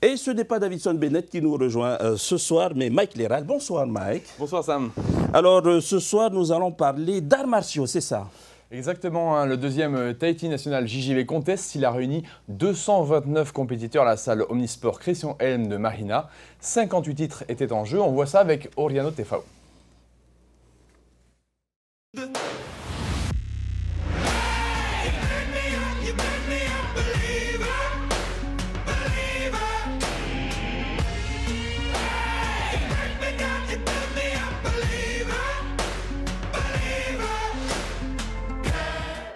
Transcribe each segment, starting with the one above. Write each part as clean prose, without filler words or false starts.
Et ce n'est pas Davidson Bennett qui nous rejoint ce soir, mais Mike Léral. Bonsoir Mike. Bonsoir Sam. Alors ce soir, nous allons parler d'arts martiaux, c'est ça? Exactement, le deuxième Tahiti National JJV Contest, il a réuni 229 compétiteurs à la salle Omnisport Christian Helm de Marina. 58 titres étaient en jeu, on voit ça avec Oriano Tefao.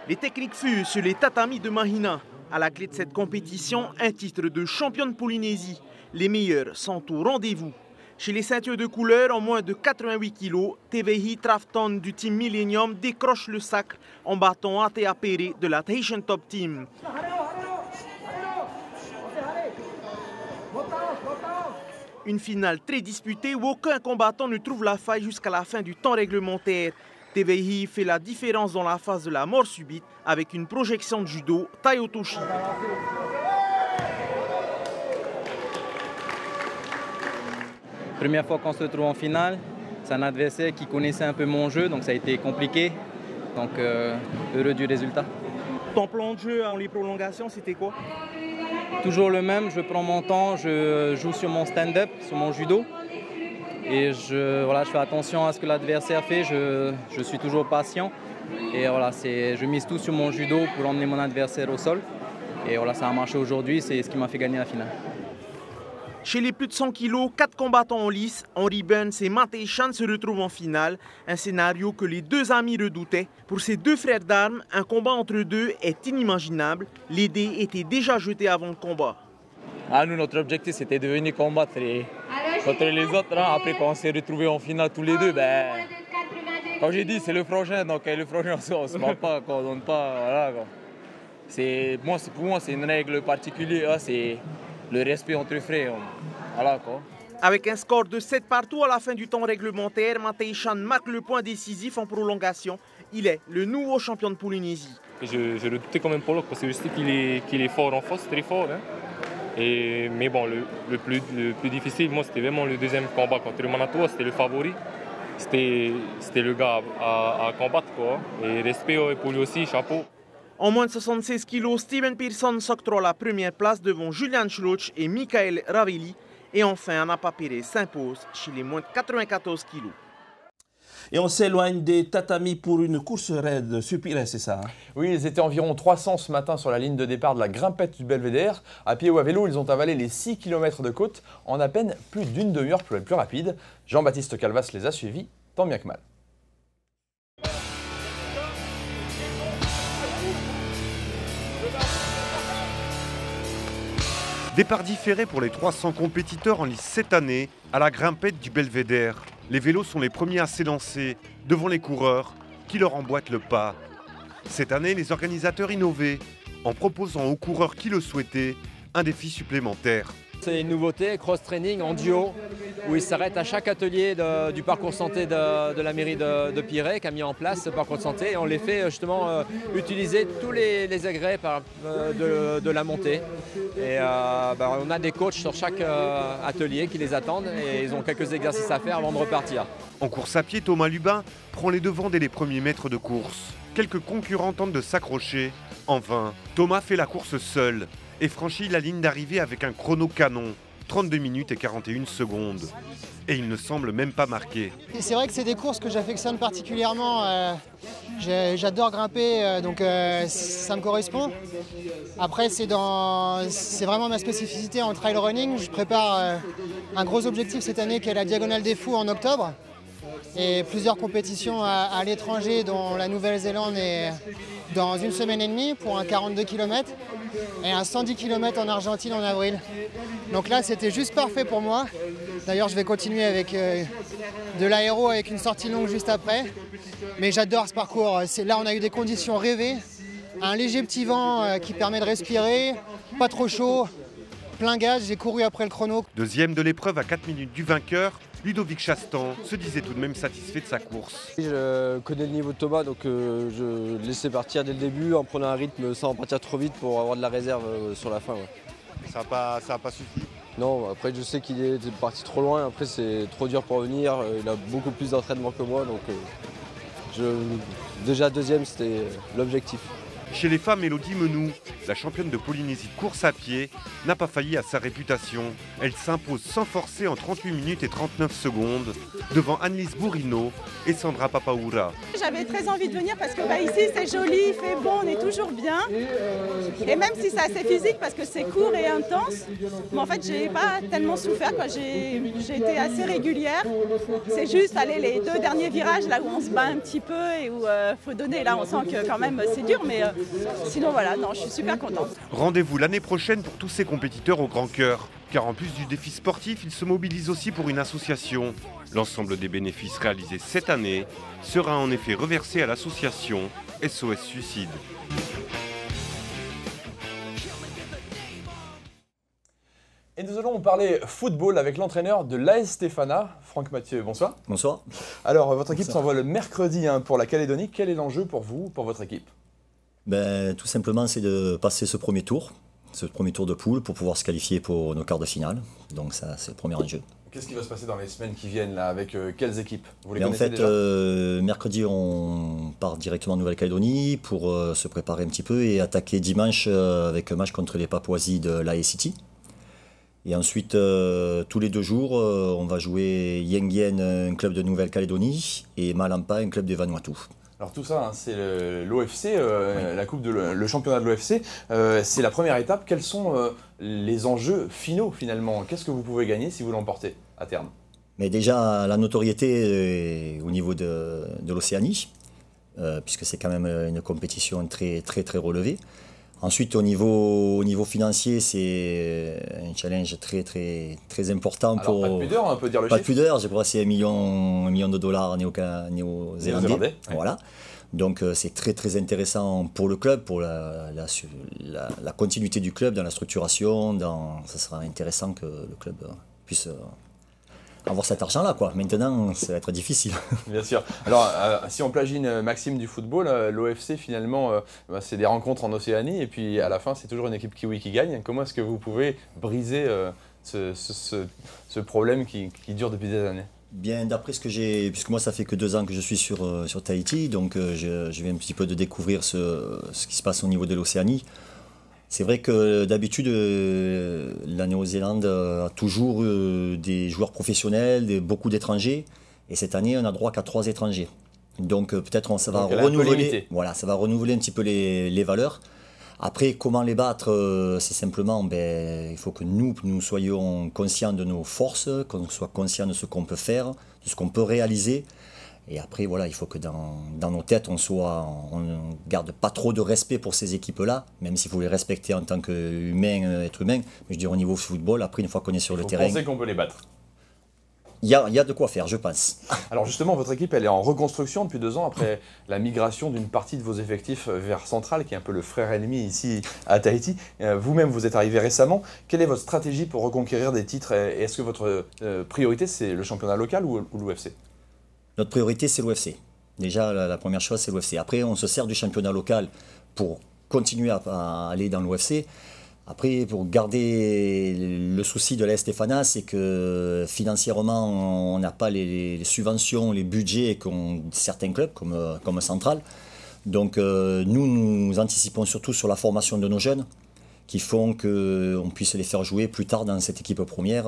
Les techniques fusent sur les tatamis de Mahina. À la clé de cette compétition, un titre de champion de Polynésie. Les meilleurs sont au rendez-vous. Chez les ceintures de couleur, en moins de 88 kg, Tevehi Trafton du team Millennium décroche le sacre en battant Atea Pere de la Tahitian Top Team. Une finale très disputée où aucun combattant ne trouve la faille jusqu'à la fin du temps réglementaire. Tevehi fait la différence dans la phase de la mort subite avec une projection de judo Taiotoshi. Première fois qu'on se retrouve en finale, c'est un adversaire qui connaissait un peu mon jeu, donc ça a été compliqué. Donc heureux du résultat. Ton plan de jeu en les prolongations, c'était quoi? Toujours le même, je prends mon temps, je joue sur mon stand-up, sur mon judo. Et je fais attention à ce que l'adversaire fait, je suis toujours patient. Et voilà, je mise tout sur mon judo pour emmener mon adversaire au sol. Et voilà, ça a marché aujourd'hui, c'est ce qui m'a fait gagner la finale. Chez les plus de 100 kg, 4 combattants en lice, Henry Burns et Matei Chan se retrouvent en finale. Un scénario que les deux amis redoutaient. Pour ces deux frères d'armes, un combat entre deux est inimaginable. Les dés étaient déjà jetés avant le combat. Nous, notre objectif, c'était de venir combattre contre les autres. Après, quand on s'est retrouvés en finale tous les deux, comme j'ai dit, c'est le frangin. Donc, le frangin, on ne se ment pas, on ne donne pas. Voilà, pour moi, c'est une règle particulière. C'est le respect entre frères. Voilà, quoi. Avec un score de 7 partout à la fin du temps réglementaire, Matei Chan marque le point décisif en prolongation. Il est le nouveau champion de Polynésie. Je redoutais quand même Pollock parce que je sais qu'il est fort en force, très fort. Mais bon, le plus difficile, moi, c'était vraiment le deuxième combat contre le Manatoa, c'était le favori. C'était le gars à combattre, quoi. Et respect pour lui aussi, chapeau. En moins de 76 kg, Steven Pearson s'octroie la première place devant Julian Schloch et Michael Ravelli. Et enfin, Anapa Pérez s'impose chez les moins de 94 kg. Et on s'éloigne des tatamis pour une course raide sur Pirée, c'est ça? Oui, ils étaient environ 300 ce matin sur la ligne de départ de la grimpette du Belvédère. À pied ou à vélo, ils ont avalé les 6 km de côte en à peine plus d'une demi-heure pour être plus rapide. Jean-Baptiste Calvas les a suivis, tant bien que mal. Départ différé pour les 300 compétiteurs en lice cette année à la grimpette du Belvédère. Les vélos sont les premiers à s'élancer devant les coureurs qui leur emboîtent le pas. Cette année, les organisateurs innovaient en proposant aux coureurs qui le souhaitaient un défi supplémentaire. C'est une nouveauté, cross-training en duo, où ils s'arrêtent à chaque atelier du parcours santé de la mairie de Pirée qui a mis en place ce parcours de santé. Et on les fait justement utiliser tous les agrès de la montée. Et on a des coachs sur chaque atelier qui les attendent et ils ont quelques exercices à faire avant de repartir. En course à pied, Thomas Lubin prend les devants dès les premiers mètres de course. Quelques concurrents tentent de s'accrocher. En vain, Thomas fait la course seul et franchit la ligne d'arrivée avec un chrono canon, 32 minutes et 41 secondes. Et il ne semble même pas marqué. C'est vrai que c'est des courses que j'affectionne particulièrement. J'adore grimper, donc ça me correspond. Après, c'est vraiment ma spécificité en trail running. Je prépare un gros objectif cette année qui est la Diagonale des Fous en octobre. Et plusieurs compétitions à l'étranger, dont la Nouvelle-Zélande est dans une semaine et demie pour un 42 km et un 110 km en Argentine en avril. Donc là, c'était juste parfait pour moi. D'ailleurs, je vais continuer avec de l'aéro avec une sortie longue juste après. Mais j'adore ce parcours. Là, on a eu des conditions rêvées. Un léger petit vent qui permet de respirer, pas trop chaud, plein gaz. J'ai couru après le chrono. Deuxième de l'épreuve à 4 minutes du vainqueur, Ludovic Chastan se disait tout de même satisfait de sa course. Je connais le niveau de Thomas, donc je laissais partir dès le début en prenant un rythme sans partir trop vite pour avoir de la réserve sur la fin. Ouais. Ça n'a pas suffi? Non, après je sais qu'il est parti trop loin, après c'est trop dur pour revenir, il a beaucoup plus d'entraînement que moi, donc déjà deuxième c'était l'objectif. Chez les femmes, Élodie Menou, la championne de Polynésie de course à pied, n'a pas failli à sa réputation. Elle s'impose sans forcer en 38 minutes et 39 secondes devant Annelise Bourrino et Sandra Papaoura. J'avais très envie de venir parce que ici c'est joli, il fait bon, on est toujours bien. Et même si c'est assez physique parce que c'est court et intense, mais en fait j'ai pas tellement souffert, j'ai été assez régulière. C'est juste aller les 2 derniers virages là où on se bat un petit peu et où faut donner. Là on sent que quand même c'est dur, mais sinon voilà, non, je suis super contente. Rendez-vous l'année prochaine pour tous ces compétiteurs au grand cœur, car en plus du défi sportif, ils se mobilisent aussi pour une association. L'ensemble des bénéfices réalisés cette année sera en effet reversé à l'association SOS Suicide. Et nous allons parler football avec l'entraîneur de l'AS Stéphana, Franck Mathieu. Bonsoir. Bonsoir. Alors, votre équipe s'envole le mercredi pour la Calédonie. Quel est l'enjeu pour vous, pour votre équipe? Tout simplement, c'est de passer ce premier tour de poule pour pouvoir se qualifier pour nos quarts de finale. Donc ça, c'est le premier enjeu. Qu'est-ce qui va se passer dans les semaines qui viennent là, avec quelles équipes? Vous les connaissez déjà? Mercredi, on part directement en Nouvelle-Calédonie pour se préparer un petit peu et attaquer dimanche avec un match contre les Papouasies de l'AE City. Et ensuite, tous les 2 jours, on va jouer Yengyen, un club de Nouvelle-Calédonie, et Malampa, un club de Vanuatu. Alors tout ça, c'est l'OFC, la coupe le championnat de l'OFC. C'est la première étape. Quels sont les enjeux finaux finalement? Qu'est-ce que vous pouvez gagner si vous l'emportez à terme? Mais déjà, la notoriété au niveau de l'Océanie, puisque c'est quand même une compétition très relevée. Ensuite, au niveau financier, c'est un challenge très important. Alors, pas de pudeur, on peut dire le chiffre. Pas de pudeur, je crois que c'est $1 million néo-zélandais. Voilà. Donc, c'est très intéressant pour le club, pour la continuité du club, dans la structuration. Ça sera intéressant que le club puisse avoir cet argent-là, quoi. Maintenant, ça va être difficile. Bien sûr. Alors, si on plagie une maxime du football, l'OFC, finalement, c'est des rencontres en Océanie, et puis à la fin, c'est toujours une équipe kiwi qui gagne. Comment est-ce que vous pouvez briser ce problème qui dure depuis des années? Bien, d'après ce que j'ai, puisque moi, ça fait que 2 ans que je suis sur Tahiti, donc je viens un petit peu de découvrir ce qui se passe au niveau de l'Océanie. C'est vrai que d'habitude, la Nouvelle-Zélande a toujours des joueurs professionnels, beaucoup d'étrangers. Et cette année, on n'a droit qu'à 3 étrangers. Donc peut-être ça va renouveler, ça va renouveler un petit peu les valeurs. Après, comment les battre, c'est simplement, il faut que nous soyons conscients de nos forces, qu'on soit conscients de ce qu'on peut faire, de ce qu'on peut réaliser. Et après, voilà, il faut que dans nos têtes, on garde pas trop de respect pour ces équipes-là, même s'il faut les respecter en tant qu'humain, être humain. Mais je dirais au niveau football, après, une fois qu'on est sur le terrain... Vous pensez qu'on peut les battre? Il y a de quoi faire, je pense. Alors justement, votre équipe, elle est en reconstruction depuis 2 ans, après la migration d'une partie de vos effectifs vers Central, qui est un peu le frère ennemi ici à Tahiti. Vous-même, vous êtes arrivé récemment. Quelle est votre stratégie pour reconquérir des titres? Et est-ce que votre priorité, c'est le championnat local ou l'UFC? Notre priorité, c'est l'UFC. Déjà, la première chose, c'est l'UFC. Après, on se sert du championnat local pour continuer à aller dans l'UFC. Après, pour garder le souci de l'AS Stéphana, c'est que financièrement, on n'a pas les subventions, les budgets qu'ont certains clubs, comme Central. Donc, nous anticipons surtout sur la formation de nos jeunes, qui font qu'on puisse les faire jouer plus tard dans cette équipe première.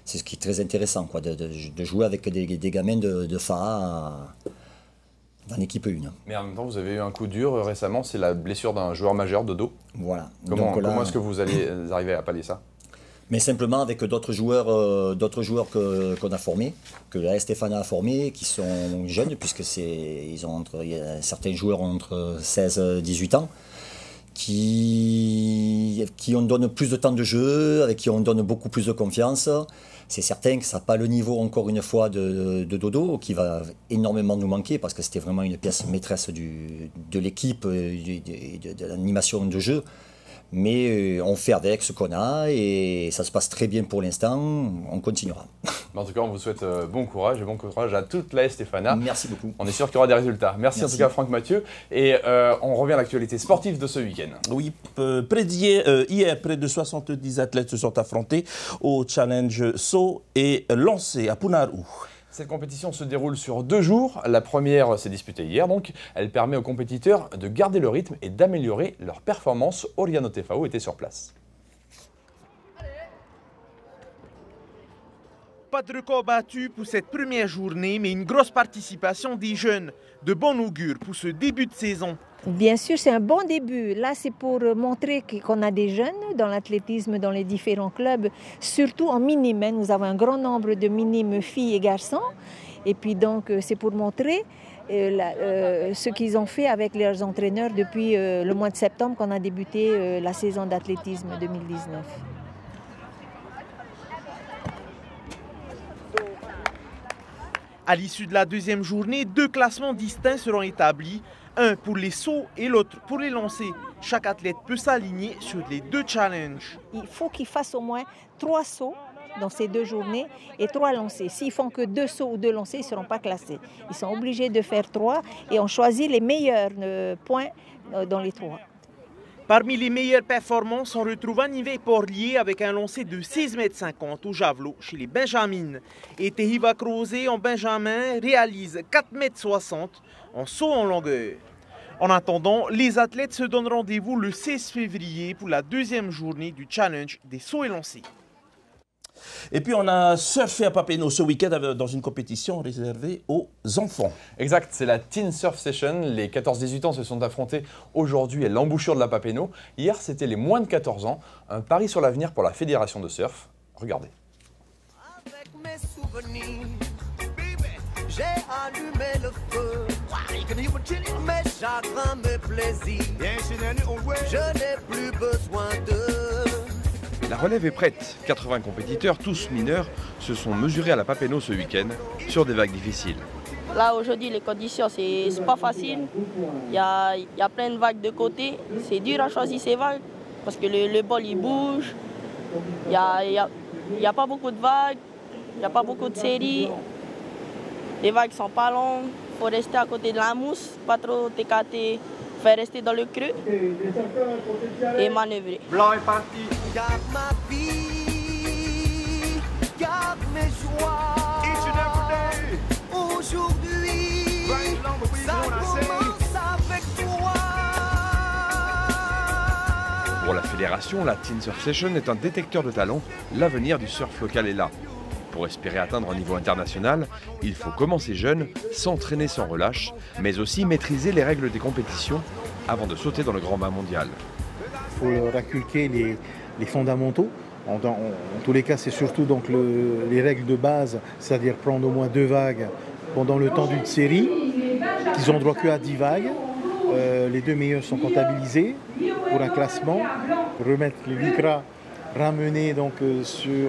C'est ce qui est très intéressant, quoi, de jouer avec des gamins de FAA dans l'équipe 1. Mais en même temps, vous avez eu un coup dur récemment, c'est la blessure d'un joueur majeur de dos. Voilà. Comment est-ce que vous allez arriver à pallier ça? Mais simplement avec d'autres joueurs qu'on a formés, que l'AS Stéphana a formés, qui sont jeunes, puisque il y a certains joueurs ont entre 16 et 18 ans, qui on donne plus de temps de jeu, avec qui on donne beaucoup plus de confiance. C'est certain que ça n'a pas le niveau, encore une fois, de Dodo, qui va énormément nous manquer, parce que c'était vraiment une pièce maîtresse de l'équipe, de l'animation de jeu. Mais on fait avec ce qu'on a et ça se passe très bien pour l'instant, on continuera. En tout cas, on vous souhaite bon courage et bon courage à toute la Stefana. Merci beaucoup. On est sûr qu'il y aura des résultats. Merci en tout cas Franck Mathieu. Et on revient à l'actualité sportive de ce week-end. Oui, hier, près de 70 athlètes se sont affrontés au challenge saut et lancé à Punarou. Cette compétition se déroule sur 2 jours. La première s'est disputée hier, donc elle permet aux compétiteurs de garder le rythme et d'améliorer leur performance. Oriano Tefao était sur place. Pas de record battu pour cette première journée, mais une grosse participation des jeunes. De bon augure pour ce début de saison. Bien sûr, c'est un bon début. Là, c'est pour montrer qu'on a des jeunes dans l'athlétisme, dans les différents clubs, surtout en minime. Nous avons un grand nombre de minimes filles et garçons. Et puis donc, c'est pour montrer ce qu'ils ont fait avec leurs entraîneurs depuis le mois de septembre, qu'on a débuté la saison d'athlétisme 2019. À l'issue de la deuxième journée, 2 classements distincts seront établis. Un pour les sauts et l'autre pour les lancers. Chaque athlète peut s'aligner sur les 2 challenges. Il faut qu'ils fassent au moins 3 sauts dans ces 2 journées et 3 lancers. S'ils font que 2 sauts ou 2 lancers, ils ne seront pas classés. Ils sont obligés de faire 3 et on choisit les meilleurs points dans les 3. Parmi les meilleures performances, on retrouve Anivet Porlier avec un lancer de 16,50 m au javelot chez les Benjamines. Et Tehiva Crozet en Benjamin réalise 4,60 m en saut en longueur. En attendant, les athlètes se donnent rendez-vous le 16 février pour la deuxième journée du challenge des sauts et lancers. Et puis on a surfé à Papeino ce week-end dans une compétition réservée aux enfants. Exact, c'est la Teen Surf Session. Les 14-18 ans se sont affrontés aujourd'hui à l'embouchure de la Papeino. Hier, c'était les moins de 14 ans. Un pari sur l'avenir pour la fédération de surf. Regardez. Avec mes souvenirs, j'ai allumé le feu. Mes chagrins, mes plaisirs, je n'ai plus besoin d'eux. La relève est prête. 80 compétiteurs, tous mineurs, se sont mesurés à la Papeino ce week-end sur des vagues difficiles. Là, aujourd'hui, les conditions, c'est pas facile. Il y a plein de vagues de côté. C'est dur à choisir ces vagues parce que le bol, il bouge. Il n'y a pas beaucoup de vagues. Il n'y a pas beaucoup de séries. Les vagues sont pas longues. Il faut rester à côté de la mousse, pas trop t'écarter. Faire rester dans le creux et manœuvrer. Blanc est parti. Garde ma vie, garde mes joies. Aujourd'hui, ça commence avec toi. Pour la fédération, la Teen Surf Session est un détecteur de talent. L'avenir du surf local est là. Pour espérer atteindre un niveau international, il faut commencer jeune, s'entraîner sans relâche, mais aussi maîtriser les règles des compétitions avant de sauter dans le grand bain mondial. Il faut leur inculquer les fondamentaux. En tous les cas, c'est surtout donc les règles de base, c'est-à-dire prendre au moins 2 vagues pendant le temps d'une série, qu'ils ont droit qu'à 10 vagues. Les 2 meilleurs sont comptabilisés pour un classement, remettre le lycra ramener donc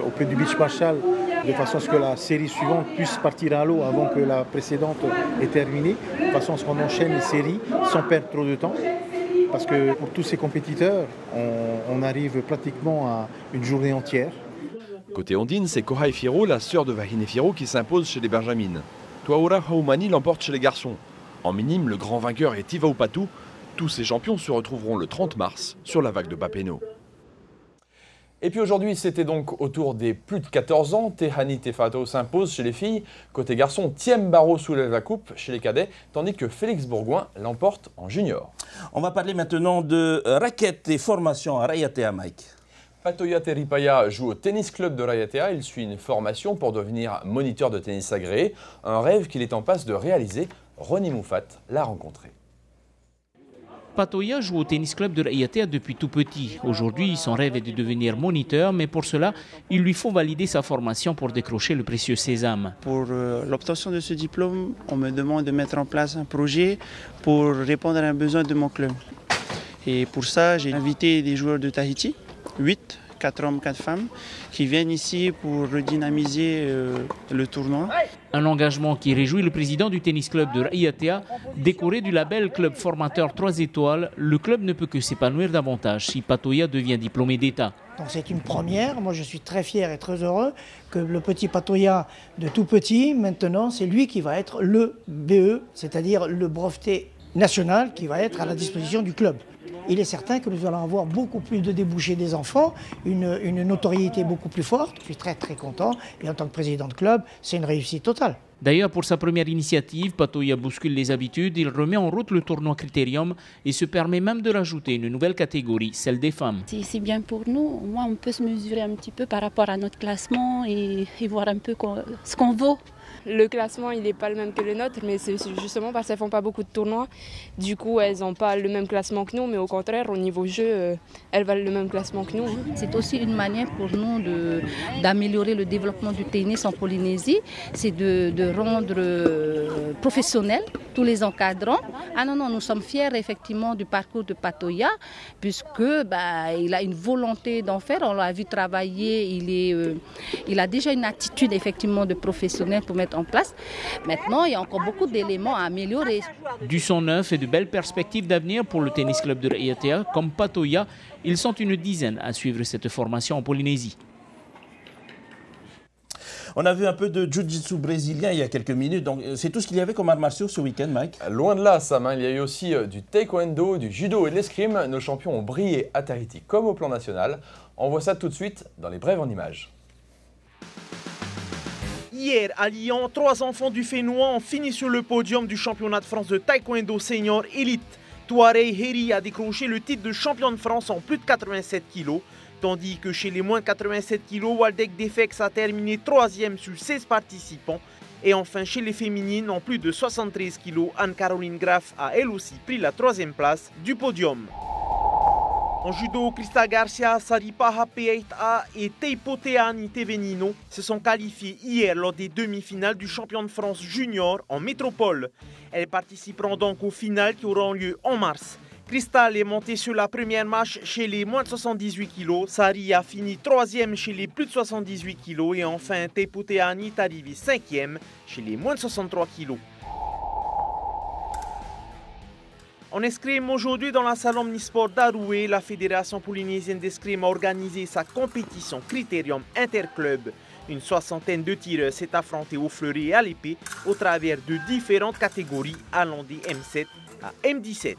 auprès du beach marshal de façon à ce que la série suivante puisse partir à l'eau avant que la précédente ait terminé, de façon à ce qu'on enchaîne les séries sans perdre trop de temps. Parce que pour tous ces compétiteurs, on arrive pratiquement à une journée entière. Côté Ondine, c'est Kohai Firo, la sœur de Vahine Firo, qui s'impose chez les Benjamines. Tuaura Haumani l'emporte chez les garçons. En minime, le grand vainqueur est Tivaupatou. Tous ces champions se retrouveront le 30 mars sur la vague de Papeino. Et puis aujourd'hui, c'était donc au tour des plus de 14 ans. Tehani Tefato s'impose chez les filles. Côté garçon, Thiem Barrault soulève la coupe chez les cadets, tandis que Félix Bourgoin l'emporte en junior. On va parler maintenant de raquettes et formation à Rayatea, Mike. Patoya Teripaya joue au tennis club de Rayatea. Il suit une formation pour devenir moniteur de tennis agréé. Un rêve qu'il est en passe de réaliser. Ronnie Moufat l'a rencontré. Patoya joue au tennis club de Rayatea depuis tout petit. Aujourd'hui, son rêve est de devenir moniteur, mais pour cela, il lui faut valider sa formation pour décrocher le précieux sésame. Pour l'obtention de ce diplôme, on me demande de mettre en place un projet pour répondre à un besoin de mon club. Et pour ça, j'ai invité des joueurs de Tahiti, 8, 4 hommes, 4 femmes, qui viennent ici pour redynamiser le tournoi. Un engagement qui réjouit le président du tennis club de Raiatea, décoré du label club formateur 3 étoiles. Le club ne peut que s'épanouir davantage si Patoya devient diplômé d'État. Donc c'est une première. Moi je suis très fier et très heureux que le petit Patoya de tout petit, maintenant c'est lui qui va être le BE, c'est-à-dire le breveté national qui va être à la disposition du club. Il est certain que nous allons avoir beaucoup plus de débouchés des enfants, une notoriété beaucoup plus forte. Je suis très très content et en tant que président de club, c'est une réussite totale. D'ailleurs, pour sa première initiative, Patoya bouscule les habitudes, il remet en route le tournoi Critérium et se permet même de rajouter une nouvelle catégorie, celle des femmes. C'est bien pour nous, au moins on peut se mesurer un petit peu par rapport à notre classement et voir un peu ce qu'on vaut. Le classement, il n'est pas le même que le nôtre, mais c'est justement parce qu'elles ne font pas beaucoup de tournois. Du coup, elles n'ont pas le même classement que nous, mais au contraire, au niveau jeu, elles valent le même classement que nous. C'est aussi une manière pour nous d'améliorer le développement du tennis en Polynésie. C'est de rendre professionnels tous les encadrants. Ah non, nous sommes fiers effectivement du parcours de Patoya, puisque il a une volonté d'en faire. On l'a vu travailler, il a déjà une attitude effectivement de professionnel pour mettre en place. Maintenant, il y a encore beaucoup d'éléments à améliorer. Du son neuf et de belles perspectives d'avenir pour le tennis club de Raiatea, comme Patoya, ils sont une dizaine à suivre cette formation en Polynésie. On a vu un peu de jiu-jitsu brésilien il y a quelques minutes, donc c'est tout ce qu'il y avait comme arts martiaux ce week-end, Mike? Loin de là, Sam, il y a eu aussi du taekwondo, du judo et de l'escrime. Nos champions ont brillé à Tahiti comme au plan national. On voit ça tout de suite dans les brèves en images. Hier, à Lyon, 3 enfants du Fénois ont fini sur le podium du championnat de France de taekwondo senior élite. Touareg Heri a décroché le titre de champion de France en plus de 87 kg, tandis que chez les moins de 87 kg, Waldek Defex a terminé 3e sur 16 participants. Et enfin, chez les féminines, en plus de 73 kg, Anne-Caroline Graff a elle aussi pris la 3e place du podium. En judo, Krista Garcia, Saripaha Peita et Teipo Teani Tevenino se sont qualifiés hier lors des demi-finales du champion de France junior en métropole. Elles participeront donc aux finales qui auront lieu en mars. Krista est montée sur la première marche chez les moins de 78 kg. Sari a fini 3e chez les plus de 78 kg. Et enfin, Teipo Teani est arrivé 5e chez les moins de 63 kg. En escrime, aujourd'hui dans la salle omnisport d'Aroué, la Fédération polynésienne d'escrime a organisé sa compétition Critérium Interclub. Une soixantaine de tireurs s'est affrontés au fleuret et à l'épée au travers de différentes catégories allant des M7 à M17.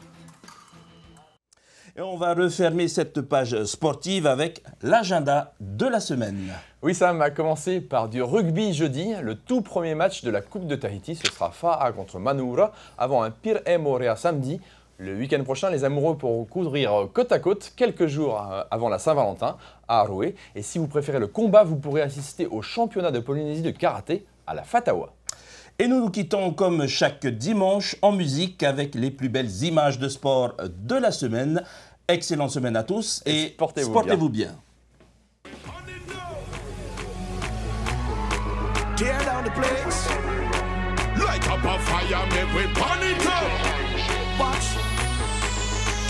Et on va refermer cette page sportive avec l'agenda de la semaine. Oui, ça va commencer par du rugby jeudi. Le tout premier match de la Coupe de Tahiti, ce sera Fa'a contre Manoura, avant un Pire et Morea samedi. Le week-end prochain, les amoureux pourront courir côte à côte quelques jours avant la Saint-Valentin à Aroué. Et si vous préférez le combat, vous pourrez assister au championnat de Polynésie de karaté à la Fatawa. Et nous nous quittons comme chaque dimanche en musique avec les plus belles images de sport de la semaine. Excellente semaine à tous et portez-vous bien. Tear down the place. Light up a fire, make we burn it up. Watch.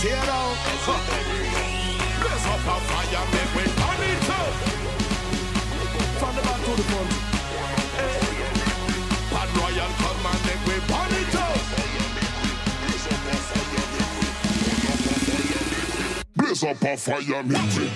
Tear down. Blaze up a fire, make we burn it up. From the back to the front. Bad Royal come and make we burn it up. Blaze up a fire, make we